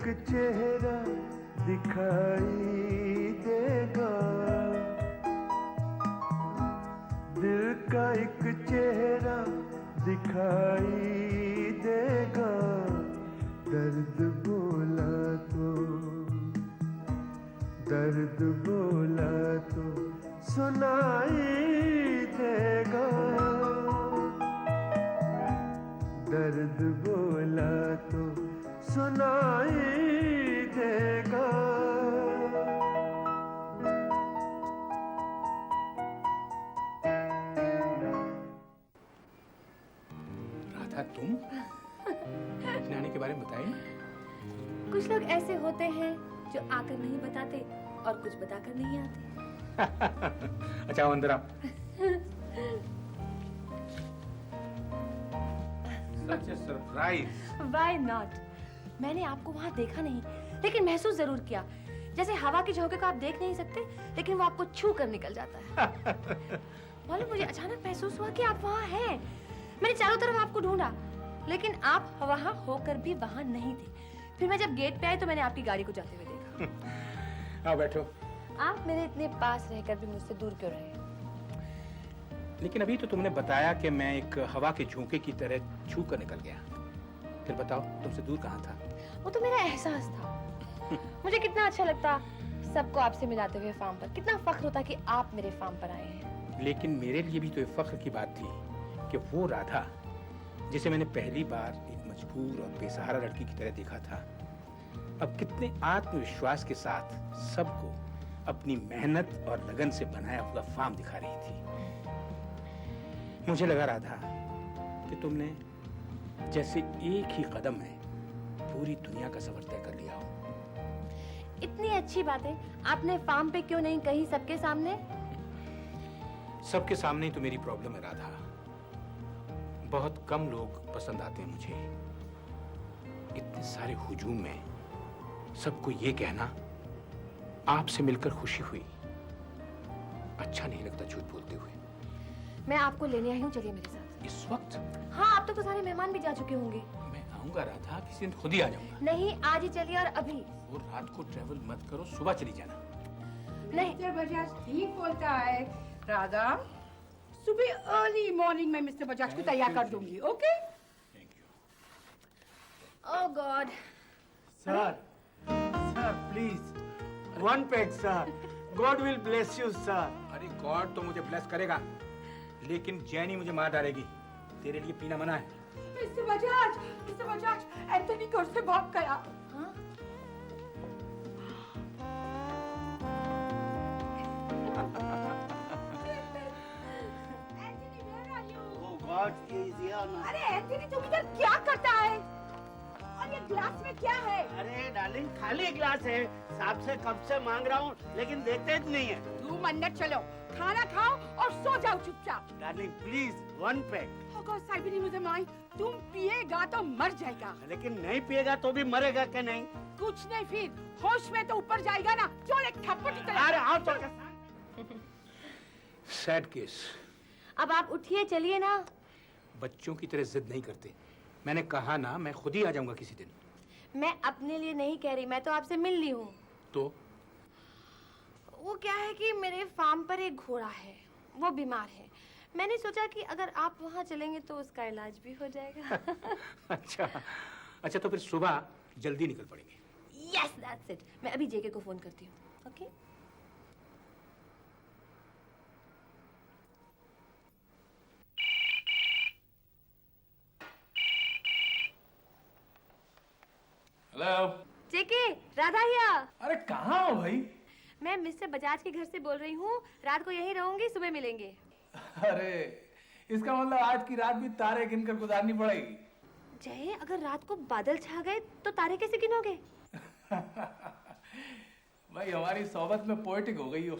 एक चेहरा दिखाई देगा, दिल का एक चेहरा दिखाई देगा, दर्द बोला तो, दर्द बोला तो सुनाई देगा, दर्द बोला तो सुनाई देगा। राधा, तुम अपने आने के बारे में बताइए। कुछ लोग ऐसे होते हैं जो आकर नहीं बताते और कुछ बताकर नहीं आते। अच्छा, अंदर आप। Such a surprise. Why not? मैंने आपको वहाँ देखा नहीं, लेकिन महसूस जरूर किया। जैसे हवा के झोंके को आप देख नहीं सकते, लेकिन वो आपको छू कर निकल जाता है। मालूम, मुझे अचानक महसूस हुआ कि आप वहाँ हैं। मैंने चारों तरफ आपको ढूंढा, लेकिन आप वहाँ होकर भी वहाँ नहीं थे। फिर मैं जब गेट पे आई तो मैंने आपकी गाड़ी को जाते हुए देखा। आओ बैठो। आप मेरे इतने पास रहकर भी मुझसे दूर क्यों रहे? लेकिन अभी तो तुमने बताया कि मैं एक हवा के झोंके की तरह छू कर निकल गया। फिर बताओ, तुमसे दूर कहाँ था? वो तो मेरा एहसास था। मुझे कितना अच्छा लगता सबको आपसे मिलाते हुए फार्म पर। कितना फख्र होता कि आप मेरे फार्म पर आए हैं। लेकिन मेरे लिए भी तो एक फख्र की बात थी कि वो राधा जिसे मैंने पहली बार एक मजबूर और बेसहारा लड़की की तरह देखा था, अब कितने आत्मविश्वास के साथ सबको अपनी मेहनत और लगन से बनाया हुआ फार्म दिखा रही थी। मुझे लगा राधा कि तुमने जैसे एक ही कदम में पूरी दुनिया का सफर तय कर लिया हो। इतनी अच्छी बातें आपने फार्म पे क्यों नहीं कही सबके सामने? सबके सामने ही तो मेरी प्रॉब्लम है राधा। बहुत कम लोग पसंद आते हैं मुझे। इतने सारे हुजूम में सबको ये कहना आपसे मिलकर खुशी हुई, अच्छा नहीं लगता झूठ बोलते हुए। मैं आपको लेने आई हूँ, चलिए मेरे साथ। इस वक्त? हाँ, अब तक तो सारे मेहमान भी जा चुके होंगे। मैं आऊंगा राधा, किसी दिन खुद ही आ जाऊंगा। नहीं, आज ही चलिए और अभी। वो रात को ट्रेवल मत करो, सुबह चली जाना। नहीं, मिस्टर बजाज ठीक बोलता है। राधा, सुबह अर्ली मॉर्निंग में मिस्टर बजाज को तैयार कर दूंगी। Okay? Thank you. Oh God. Sir, sir please one peg sir, God will bless you sir. अरे गॉड तो मुझे ब्लेस करेगा, लेकिन जैनी मुझे मार डालेगी। तेरे लिए पीना मना है। मिस्टर बजाज, एंथनी घर से भाग गया। हाँ? Anthony, where are you? Oh God, he is here now. अरे एंथनी, तुम इधर क्या करता है? और ये ग्लास में क्या है? अरे डार्लिंग, खाली ग्लास है। साहब से कब से मांग रहा हूँ, लेकिन देखते ही नहीं है। तुम अंदर चलो, खाना खाओ और सो जाओ चुपचाप। Darling please, one pack. साहिबी मुझे माई, तुम पिएगा तो मर जाएगा। लेकिन नहीं पिएगा तो भी मरेगा क्या? नहीं कुछ नहीं, फिर होश में तो ऊपर जाएगा ना। चल एक थप्पड़ निकल। अरे आओ तो। Sad case. अब आप उठिए, चलिए ना। बच्चों की तरह जिद नहीं करते। मैंने कहा ना, मैं खुद ही आ जाऊंगा किसी दिन। मैं अपने लिए नहीं कह रही, मैं तो आपसे मिल ली हूँ। तो वो क्या है कि मेरे फार्म पर एक घोड़ा है, वो बीमार है। मैंने सोचा कि अगर आप वहाँ चलेंगे तो उसका इलाज भी हो जाएगा। अच्छा अच्छा, तो फिर सुबह जल्दी निकल पड़ेंगे। Yes, that's it. मैं अभी जेके को फोन करती हूँ। Okay? Hello JK, Radha here. अरे कहाँ हो भाई? मैं मिस्टर बजाज के घर से बोल रही हूँ। रात को यहीं रहूंगी, सुबह मिलेंगे। अरे इसका मतलब आज की रात भी तारे गिनकर गुजारनी पड़ेगी। जय, अगर रात को बादल छा गए तो तारे कैसे गिनोगे? भाई हमारी सोबत में पोएटिक हो गई हो।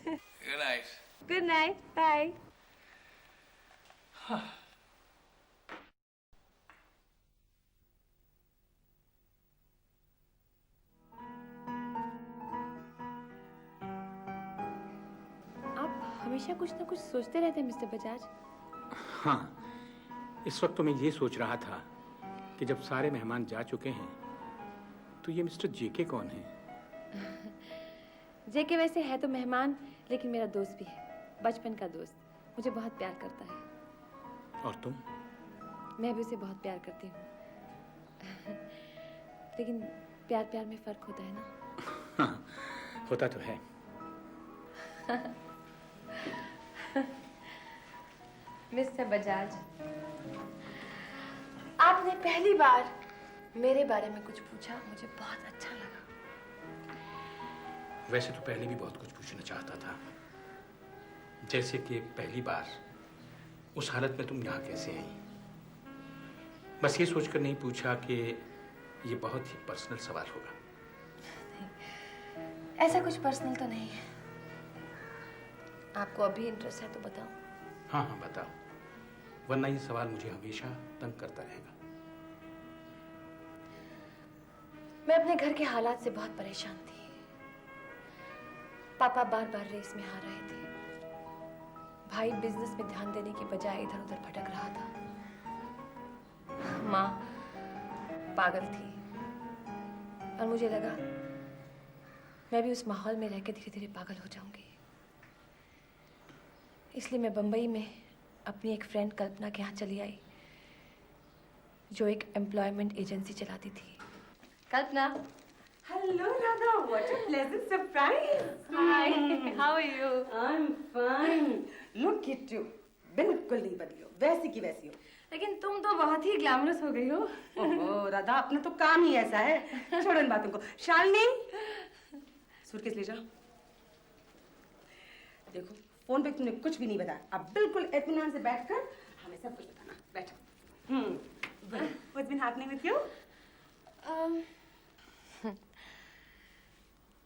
Good night. Good night, bye. हमेशा कुछ ना कुछ सोचते रहते हैं मिस्टर बजाज। हाँ, इस वक्त तो मैं ये सोच रहा था कि जब सारे मेहमान जा चुके हैं तो ये मिस्टर जेके कौन है? जेके वैसे है तो मेहमान, लेकिन मेरा दोस्त भी है, बचपन का दोस्त। मुझे बहुत प्यार करता है। और तुम? मैं भी उसे बहुत प्यार करती हूँ। लेकिन प्यार प्यार में फर्क होता है ना। होता तो है। मिस्टर बजाज, आपने पहली बार मेरे बारे में कुछ पूछा, मुझे बहुत अच्छा लगा। वैसे तो पहले भी बहुत कुछ पूछना चाहता था, जैसे कि पहली बार उस हालत में तुम यहाँ कैसे आई। बस ये सोचकर नहीं पूछा कि ये बहुत ही पर्सनल सवाल होगा। ऐसा कुछ पर्सनल तो नहीं है। आपको अभी इंटरेस्ट है तो बताओ। हाँ हाँ बताओ, वरना ये सवाल मुझे हमेशा तंग करता रहेगा। मैं अपने घर के हालात से बहुत परेशान थी। पापा बार बार रेस में हार रहे थे। भाई बिजनेस में ध्यान देने की बजाय इधर उधर भटक रहा था। माँ पागल थी और मुझे लगा मैं भी उस माहौल में रहकर धीरे धीरे पागल हो जाऊंगी। इसलिए मैं बंबई में अपनी एक फ्रेंड कल्पना के यहाँ चली आई, जो एक एम्प्लॉयमेंट एजेंसी चलाती थी। कल्पना। Hello, Radha. What a pleasant surprise. Hi. How are you? I'm fine. Look at you. बिल्कुल नहीं बदली हो, वैसी की वैसी हो। लेकिन तुम तो बहुत ही ग्लैमरस हो गई हो। ओहो, राधा, अपना तो काम ही ऐसा है। छोड़ो इन बातों को। शालिनी, सूटकेस ले जाओ। देखो, फोन पे तुमने कुछ भी नहीं बताया। अब बिल्कुल इत्मीनान से बैठकर हमें सब कुछ बताना। बैठो। What's been happening with you?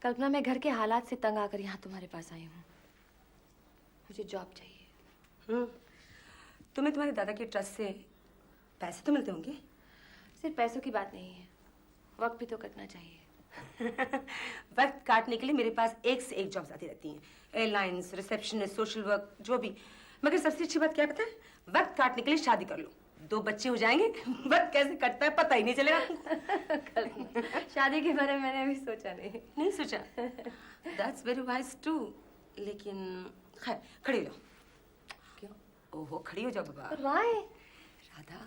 कल्पना, मैं घर के हालात से तंग आकर यहाँ तुम्हारे पास आई हूँ। मुझे जॉब चाहिए। तुम्हें तुम्हारे दादा के ट्रस्ट से पैसे तो मिलते होंगे? सिर्फ पैसों की बात नहीं है, वक्त भी तो कटना चाहिए। वक्त काटने के लिए मेरे पास एक से एक जॉब्स आती रहती हैं। एयरलाइंस, रिसेप्शनिस्ट, सोशल वर्क, जो भी। मगर सबसे अच्छी बात क्या पता है? वक्त काटने के लिए शादी कर लो, 2 बच्चे हो जाएंगे, वक्त कैसे कटता है पता ही नहीं चलेगा। शादी के बारे में मैंने अभी सोचा नहीं सोचा। That's very wise too. लेकिन खैर, खड़ी हो जाओ। क्यों? ओहो, खड़ी हो जाओ बाबा। Why? राधा,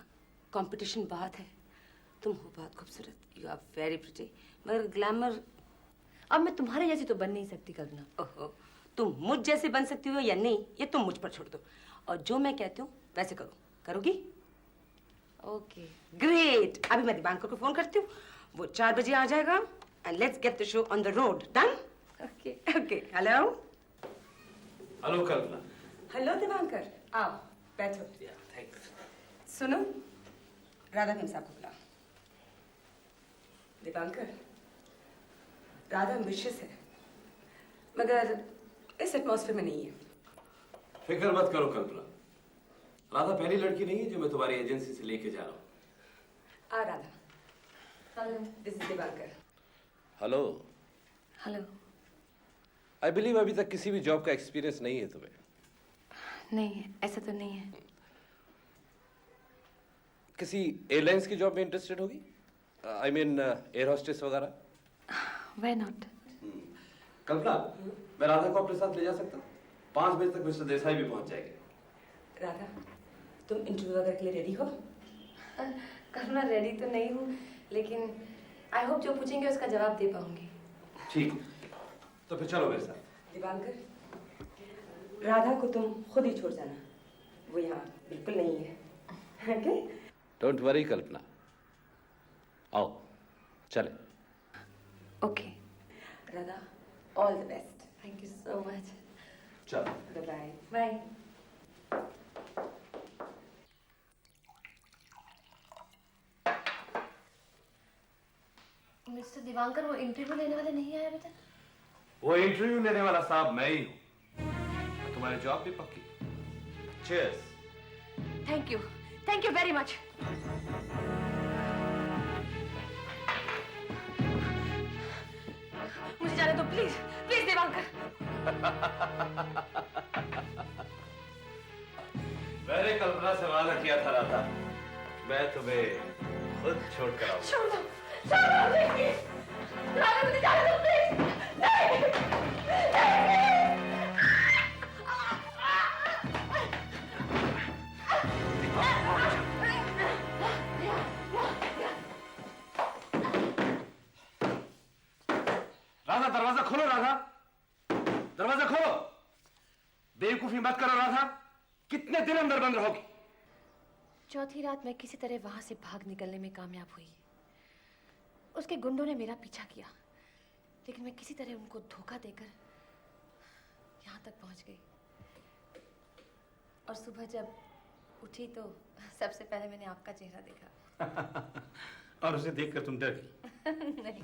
कंपटीशन बहुत है। तुम हो बहुत खूबसूरत, यू आर वेरी प्रिटी, मगर ग्लैमर। अब मैं तुम्हारे जैसी तो बन नहीं सकती कल्पना। ओहो, तुम मुझ जैसे बन सकती हो या नहीं, ये तुम मुझ पर छोड़ दो। और जो मैं कहती हूँ वैसे करो। करोगी? ओके। ग्रेट। अभी मैं दिवांकर को फोन करती हूँ, वो 4 बजे आ जाएगा। And let's get the show on the road. Done? Okay. Okay. Hello. Hello Kalpana. Hello Divankar, आओ बैठो। थैंक्स। सुनो, राधा मैम साहब को बुलाओ। दीपांकर, राधा एम्बिशियस है, मगर इस एटमॉस्फेयर में नहीं है। फिक्र मत करो कल्पना, राधा पहली लड़की नहीं है जो मैं तुम्हारी एजेंसी से लेके जा रहा हूँ। आ Radha. Hello, this is Deepankar. Hello. Hello. I believe अभी तक किसी भी जॉब का एक्सपीरियंस नहीं है तुम्हें। नहीं, ऐसा तो नहीं है। किसी एयरलाइंस की जॉब में इंटरेस्टेड होगी? आई मीन एयर होस्टेस वगैरह? Why not? कल्पना, मैं राधा को अपने साथ ले जा सकता हूँ? 5 बजे तक मिस्टर देसाई भी पहुंच जाएंगे। राधा, तुम इंटरव्यू वगैरह के लिए रेडी हो? कल्पना, रेडी तो नहीं हूँ, लेकिन आई होप जो पूछेंगे उसका जवाब दे पाऊंगी। ठीक, तो फिर चलो मेरे साथ। दीपांकर, राधा को तुम खुद ही छोड़ जाना, वो यहाँ बिल्कुल नहीं है। ओके? डोंट वरी कल्पना, आओ चले। Okay. Radha, all the best. Thank you so much. चलो। बाय। बाय। मिस्टर दिवांकर, वो इंटरव्यू लेने वाले नहीं आए अभी तक? वो इंटरव्यू लेने वाला साहब मैं ही हूँ। तुम्हारी जॉब भी पक्की। Cheers. Thank you very much. मुझे जाने दो प्लीज, प्लीज दिवांकर। मैंने कल्पना से वादा किया था राधा, मैं तुम्हें खुद छोड़ कर आओ। छोड़ दो, देखिए। राधा, मुझे जाने दो, प्लीज। नहीं, नहीं। राधा, दरवाजा खोलो राधा, दरवाजा खोलो। बेवकूफी मत करो राधा, कितने दिन अंदर बंद रहोगी? चौथी रात मैं किसी तरह वहां से भाग निकलने में कामयाब हुई। उसके गुंडों ने मेरा पीछा किया, लेकिन मैं किसी तरह उनको धोखा देकर यहाँ तक पहुंच गई। और सुबह जब उठी तो सबसे पहले मैंने आपका चेहरा देखा। और उसे देखकर तुम डर गई? नहीं।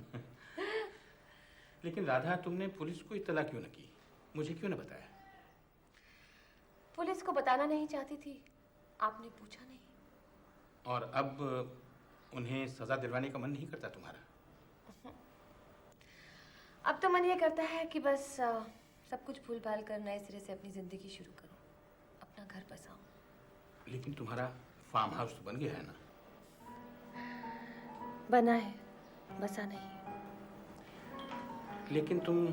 लेकिन राधा, तुमने पुलिस को इत्तला क्यों न की? मुझे क्यों न बताया? पुलिस को बताना नहीं चाहती थी, आपने पूछा नहीं। और अब उन्हें सजा दिलवाने का मन नहीं करता तुम्हारा? अब तो मन ये करता है कि बस सब कुछ भूल भाल कर नए सिरे से अपनी जिंदगी शुरू करूं, अपना घर बसाऊं। लेकिन तुम्हारा फार्म हाउस तो बन गया है ना? बना है, बसा नहीं। लेकिन तुम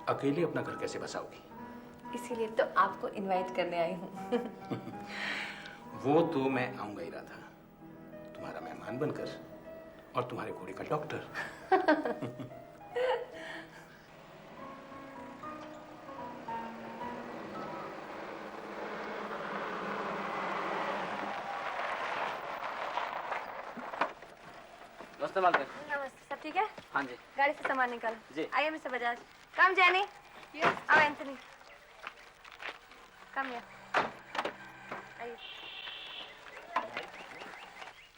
अकेले अपना घर कैसे बसाओगी? इसीलिए तो आपको इनवाइट करने आई हूँ। वो तो मैं आऊंगा ही राधा, तुम्हारा मेहमान बनकर और तुम्हारे घोड़े का डॉक्टर। नमस्ते मालकिन। नमस्ते, सब ठीक है? हाँ जी। गाड़ी से सामान निकाल। जी। आइए मिस्टर बजाज। Come Jenny. आओ एंथनी। Come here. आइए।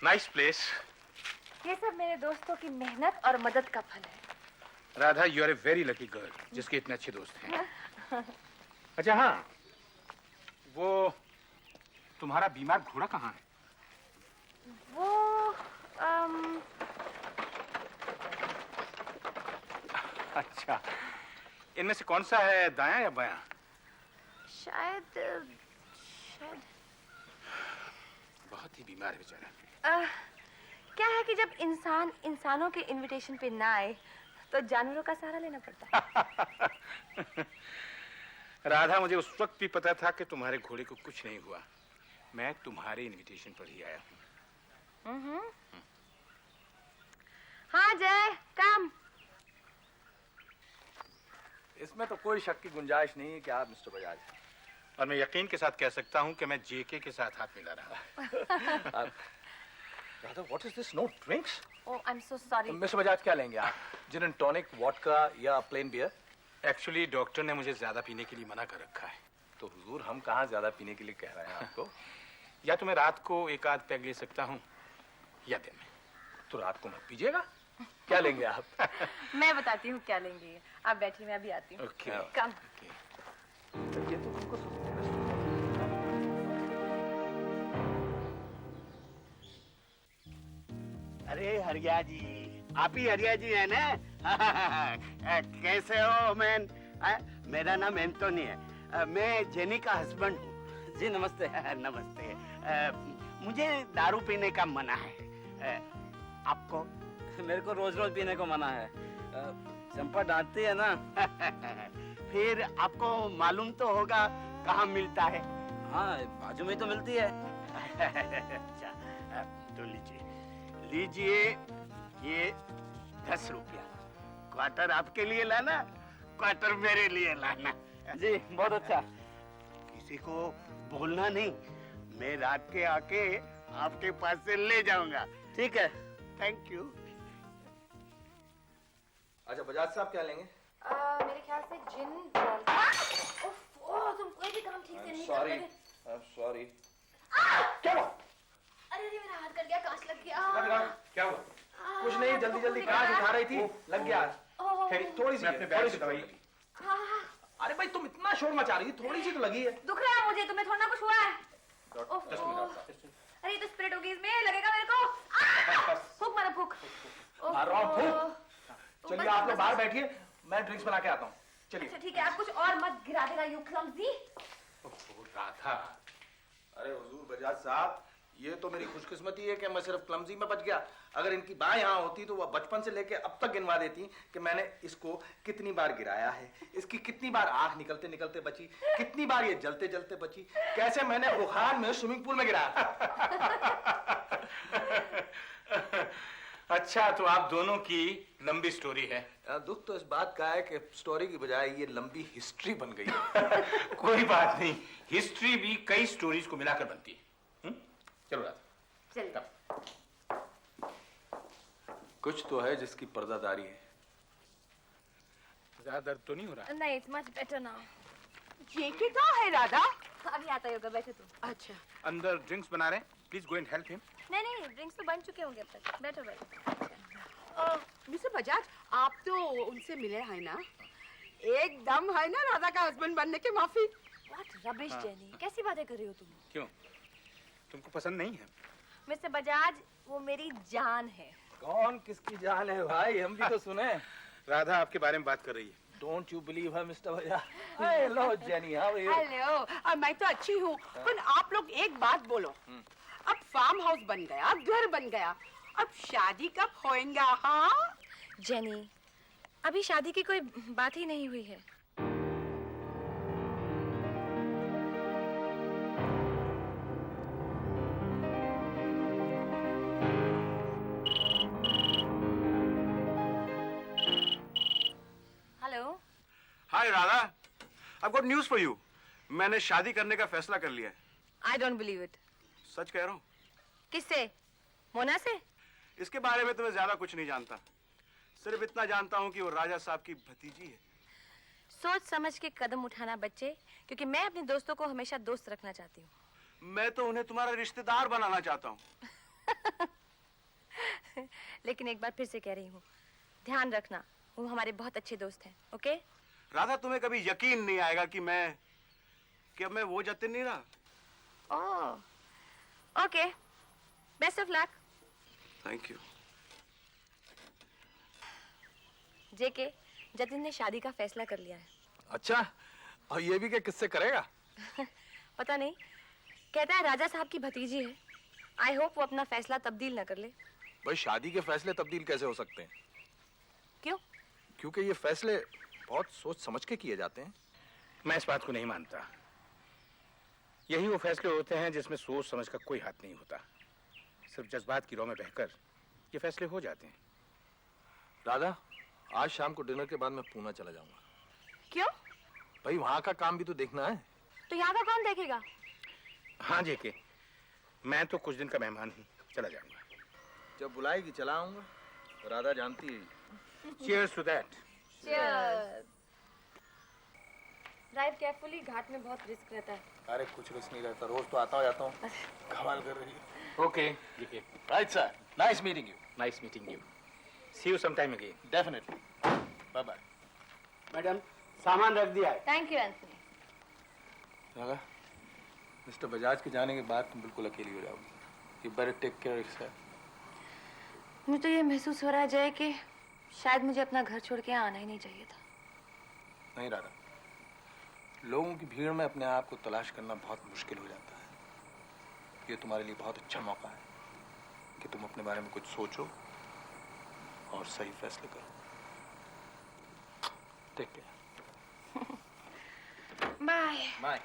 Nice place. ये सब मेरे दोस्तों की मेहनत और मदद का फल है। Radha, you are a very lucky girl, जिसके इतने अच्छे दोस्त हैं। अच्छा हाँ, वो तुम्हारा बीमार घोड़ा कहाँ है? वो अच्छा, इनमें से कौन सा है, दायां या बायां? शायद बहुत ही बीमार है बेचारा। क्या है कि जब इंसान इंसानों के इनविटेशन पे ना आए तो जानवरों का सहारा लेना पड़ता है। राधा, मुझे उस वक्त भी पता था कि तुम्हारे घोड़े को कुछ नहीं हुआ। मैं तुम्हारे इनविटेशन पर ही आया हूँ। हाँ जय, कम। इसमें तो कोई शक की गुंजाइश नहीं है कि आप मिस्टर बजाज हैं। और मैं यकीन के साथ कह सकता हूँ कि मैं जेके के साथ हाथ मिला रहा। Radha, what is this? No drinks? Oh, I am so sorry. Mister Bajaj, क्या लेंगे आप? जिन एंड टॉनिक, वोडका या प्लेन बियर? एक्चुअली डॉक्टर ने मुझे ज्यादा पीने के लिए मना कर रखा है। तो हुजूर, हम कहाँ ज्यादा पीने के लिए कह रहे हैं आपको? या तो मैं रात को एक आध पैग ले सकता हूँ या दिन में। तो रात को मत पीजिएगा। क्या लेंगे आप? मैं बताती हूँ क्या लेंगे। आप बैठिए, मैं अभी आती हूँ। ओके। कम। ये तो हमको अरे हरिया जी, आप ही हरिया जी है ना? कैसे हो मैन? मेरा नाम एंटोनी है। मैं जेनी का हस्बैंड हूँ। जी नमस्ते। नमस्ते। मुझे दारू पीने का मना है। आपको? मेरे को रोज रोज पीने को मना है। चंपा डांटती है ना। फिर आपको मालूम तो होगा कहाँ मिलता है? हाँ, बाजू में तो मिलती है। अच्छा, तो लीजिए ये 10 रुपया। क्वार्टर आपके लिए लाना, क्वार्टर मेरे लिए लाना। जी, बहुत अच्छा। किसी को बोलना नहीं, मैं रात के आके आपके पास से ले जाऊंगा। ठीक है। Thank you. अच्छा बजाज साहब, क्या लेंगे? मेरे ख्याल से जिन टॉनिक। ओह, तुम कोई भी काम ठीक से नहीं कर रहे। सॉरी। क्या हुआ? अरे मेरा हाथ कट गया, कांच लग गया। क्या हुआ? कुछ नहीं, जल्दी जल्दी कांच उठा रही थी, लग गया। थोड़ी सी, अपने बैग से दवाई। अरे भाई, तुम इतना शोर मचा रही थी, थोड़ी सी तो लगी है। दुख रहा है मुझे, तुम्हें थोड़ा ना कुछ हुआ है? अरे ये तो स्प्रेड होगी, इसमें लगेगा मेरे को। फूक मारो, फूक। मार रहा हूँ, फूक। चलिए आप लोग बाहर बैठिए, मैं ड्रिंक्स बना के आता हूँ। चलिए। अच्छा ठीक है, आप कुछ और मत गिरा देना, यू क्लमज़ी। राधा, अरे हुजूर बजाज साहब, ये तो मेरी खुशकिस्मती है कि मैं सिर्फ क्लमजी में बच गया। अगर इनकी बाँ यहाँ होती तो वह बचपन से लेके अब तक गिनवा देती कि मैंने इसको कितनी बार गिराया है, इसकी कितनी बार आंख निकलते निकलते बची, कितनी बार ये जलते जलते बची, कैसे मैंने बुखार में स्विमिंग पूल में गिराया। अच्छा, तो आप दोनों की लंबी स्टोरी है। दुख तो इस बात का है कि स्टोरी की बजाय ये लंबी हिस्ट्री बन गई है। कोई बात नहीं, हिस्ट्री भी कई स्टोरीज को मिलाकर बनती है। चलो राधा, चलिए। कुछ तो है जिसकी पर्दादारी है। ज्यादा दर्द तो नहीं हो रहा? नहीं, इट्स मच बेटर नाउ। ये की कहाँ है राधा? अभी आता ही होगा, बैठे तुम। अच्छा। अंदर ड्रिंक्स बना रहे हैं, please go and help him. नहीं नहीं, ड्रिंक्स तो बन चुके होंगे अब तक। बैठो बैठो। मिस्टर बजाज, आप तो उनसे मिले हैं ना? एकदम है ना राधा का हस्बैंड बनने के माफी। व्हाट रबिश जेनी, कैसी बातें कर रही हो तुम? क्यों, तुमको पसंद नहीं है? मिस्टर बजाज, वो मेरी जान है। कौन किसकी जान है भाई, हम भी तो सुने। राधा आपके बारे में बात कर रही है। Don't you believe her mister भैया। Hello Jenny, how are you? Hello, मैं तो अच्छी हूँ, पर आप लोग एक बात बोलो। अब फार्म हाउस बन गया, घर बन गया, अब शादी कब होएगा? हाँ जेनी, अभी शादी की कोई बात ही नहीं हुई है। Hello. Hi Radha, I've got news for you. मैंने शादी करने का फैसला कर लिया है। I don't believe it. सच कह रहा हूँ। किससे? मोना से? इसके बारे में तो मैं ज्यादा कुछ नहीं जानता, सिर्फ इतना जानता हूँ कि वो राजा साहब की भतीजी है। सोच समझ के कदम उठाना बच्चे, क्योंकि मैं अपने दोस्तों को हमेशा दोस्त रखना चाहती हूँ। मैं तो उन्हें तुम्हारा रिश्तेदार बनाना चाहता हूँ। लेकिन एक बार फिर से कह रही हूँ, ध्यान रखना, वो हमारे बहुत अच्छे दोस्त हैं। ओके? राधा, तुम्हें कभी यकीन नहीं आएगा कि अब मैं वो जतिन नहीं रहा। Oh, okay, best of luck. Thank you. JK, Jatin ने शादी का फैसला कर लिया है। अच्छा, और ये भी क्या किससे करेगा? पता नहीं, कहता है राजा साहब की भतीजी है। आई होप वो अपना फैसला तब्दील न कर ले। भाई, शादी के फैसले तब्दील कैसे हो सकते हैं? क्यों? क्योंकि ये फैसले बहुत सोच समझ के किए जाते हैं। मैं इस बात को नहीं मानता। यही वो फैसले होते हैं जिसमें सोच समझ का कोई हाथ नहीं होता। सिर्फ जज्बात की रौ में बहकर ये फैसले हो जाते हैं। राधा, आज शाम को डिनर के बाद मैं पूना चला जाऊंगा। क्यों? भाई, वहाँ का काम भी तो देखना है। तो यहाँ का कौन देखेगा? हाँ जेके, मैं तो कुछ दिन का मेहमान हूँ, चला जाऊंगा। जब बुलाएगी चला आऊंगा, राधा जानती है। Cheers to that. Cheers. Drive carefully, घाट में बहुत रिस्क रहता है। अरे कुछ रिस्क नहीं रहता, रोज तो आता जाता हूँ। कमाल कर रही है। Okay, JK. Right sir, nice meeting you. Nice meeting you. See you sometime again. Definitely. Bye bye. Madam, सामान रख दिया है। Thank you Anthony. Radha, mister Bajaj के जाने के बाद तुम बिल्कुल अकेली हो जाओगी। You better take care of yourself. मुझे तो ये महसूस हो रहा है जय कि शायद मुझे अपना घर छोड़ के यहाँ आना ही नहीं चाहिए था। नहीं राधा, लोगों की भीड़ में अपने आप को तलाश करना बहुत मुश्किल हो जाता है। ये तुम्हारे लिए बहुत अच्छा मौका है कि तुम अपने बारे में कुछ सोचो और सही फैसले करो। Take care. Bye. Bye.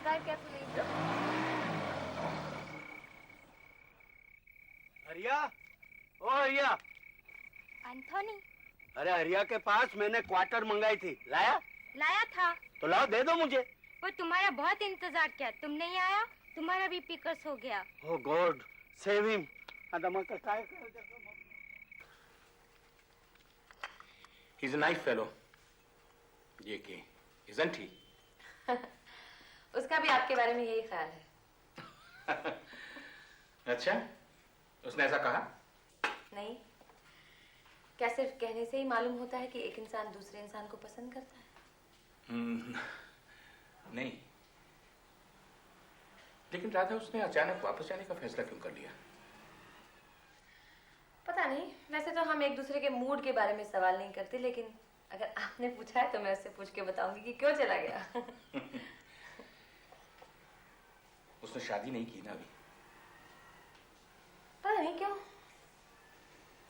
Drive carefully. Hariya, ओ हरिया। एंथनी, अरे हरिया के पास मैंने क्वार्टर मंगाई थी, लाया? लाया था, तो लाओ, दे दो मुझे। वो तुम्हारा बहुत इंतजार किया, तुम नहीं आया, तुम्हारा भी पिकर्स हो गया। Oh God, save him. He's a nice fellow. JK, isn't he? उसका भी आपके बारे में यही ख्याल है। अच्छा, उसने ऐसा कहा? नहीं, क्या सिर्फ कहने से ही मालूम होता है कि एक इंसान दूसरे इंसान को पसंद करता है? नहीं, लेकिन राधा, उसने अचानक वापस जाने का फैसला क्यों कर लिया? पता नहीं, वैसे तो हम एक दूसरे के मूड के बारे में सवाल नहीं करते, लेकिन अगर आपने पूछा है तो मैं उससे पूछ के बताऊंगी कि क्यों चला गया। उसने शादी नहीं की ना अभी। पता नहीं क्यों।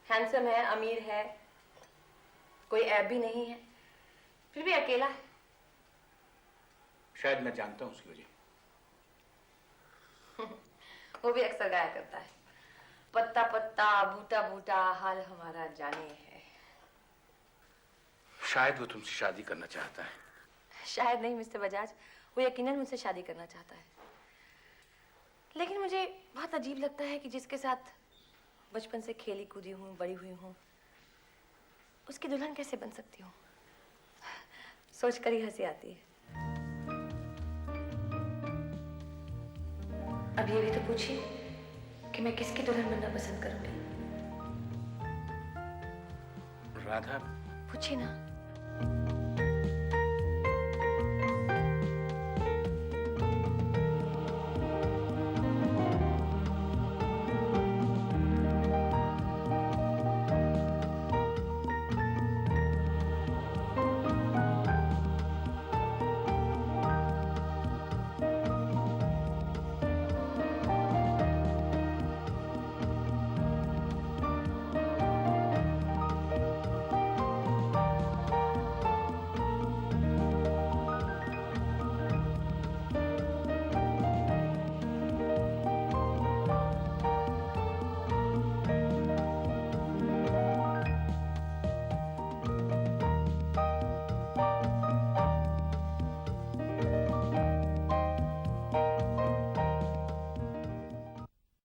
हैंडसम है, अमीर है, कोई ऐब भी नहीं है, फिर भी अकेला है। शायद मैं जानता हूं उसकी वजह। वो भी अक्सर गाया करता है, पत्ता पत्ता बूटा बूटा हाल हमारा जाने है। शायद वो तुमसे शादी करना चाहता है। शायद नहीं मिस्टर बजाज, वो यकीनन मुझसे शादी करना चाहता है। लेकिन मुझे बहुत अजीब लगता है कि जिसके साथ बचपन से खेली कूदी हूँ, बड़ी हुई हूँ, उसकी दुल्हन कैसे बन सकती हूँ। सोचकर ही हंसी आती है। अब ये भी तो पूछिए कि मैं किसकी दुल्हन बनना पसंद करूंगी। राधा, पूछिए ना।